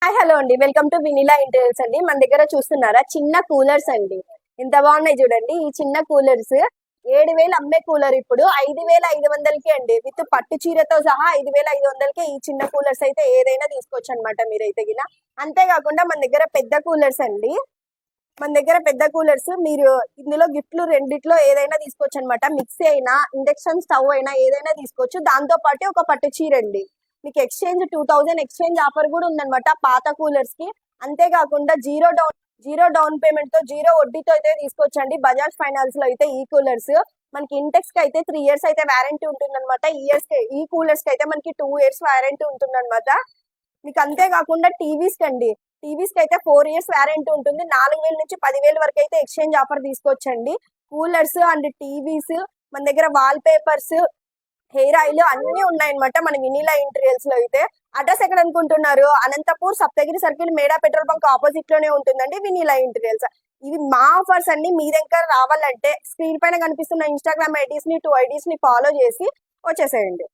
Hi hello అండి, welcome to వినిలా interiors అండి. మన దగ్గర చూస్తున్నారా చిన్న కూలర్స్ అండి. ఎంత బాగున్నాయి చూడండి. ఈ చిన్న కూలర్స్ 7,000 అమ్మే కూలర్ ఇప్పుడు 5,500కి అండి. విత్ పట్టు చీరతో సహా 5,500కి ఈ చిన్న కూలర్స్ అయితే ఏదైనా తీసుకోవచ్చు అనమాట మీరైతే గిన. అంతేకాకుండా మన దగ్గర పెద్ద కూలర్స్ అండి. మన దగ్గర పెద్ద కూలర్స్ మీరు ఇందులో గిఫ్ట్లు రెండిట్లో ఏదైనా తీసుకోవచ్చు అనమాట. మిక్సీ అయినా ఇండక్షన్ స్టవ్ అయినా ఏదైనా తీసుకోవచ్చు. దాంతో పాటు ఒక పట్టు చీర అండి. మీకు ఎక్స్చేంజ్ 2000 ఎక్స్చేంజ్ ఆఫర్ కూడా ఉందన్నమాట పాత కూలర్స్ కి. అంతేకాకుండా జీరో డౌన్ పేమెంట్ తో జీరో వడ్డీతో అయితే తీసుకోవచ్చండి బజాజ్ ఫైనాన్స్ లో అయితే ఈ కూలర్స్. మనకి ఇంటెక్స్ కి అయితే 3 years అయితే వారంటీ ఉంటుందన్నమాట. ఈ కూలర్స్ కి అయితే మనకి 2 years వారంటీ ఉంటుందన్నమాట. మీకు అంతేకాకుండా టీవీస్ కి అయితే 4 years వారంటీ ఉంటుంది. 4,000 నుంచి 10,000 వరకు అయితే ఎక్స్చేంజ్ ఆఫర్ తీసుకోవచ్చండి. కూలర్స్ అండ్ టీవీస్ మన దగ్గర వాల్ పేపర్స్, హెయిర్ ఆయిల్ అన్ని ఉన్నాయన్నమాట మన వినీలా ఇంటీరియర్స్ లో అయితే. అడ్రస్ ఎక్కడ అనుకుంటున్నారు? అనంతపూర్ సప్తగిరి సర్కిల్ మేడా పెట్రోల్ బంక్ ఆపోజిట్ లోనే ఉంటుందండి వినీలా ఇంటీరియర్స్. ఇవి మా ఆఫర్స్ అన్ని మీ దగ్గర రావాలంటే స్క్రీన్ పైన కనిపిస్తున్న ఇన్స్టాగ్రామ్ ఐడీస్ ని 2 IDs ని ఫాలో చేసి వచ్చేసేయండి.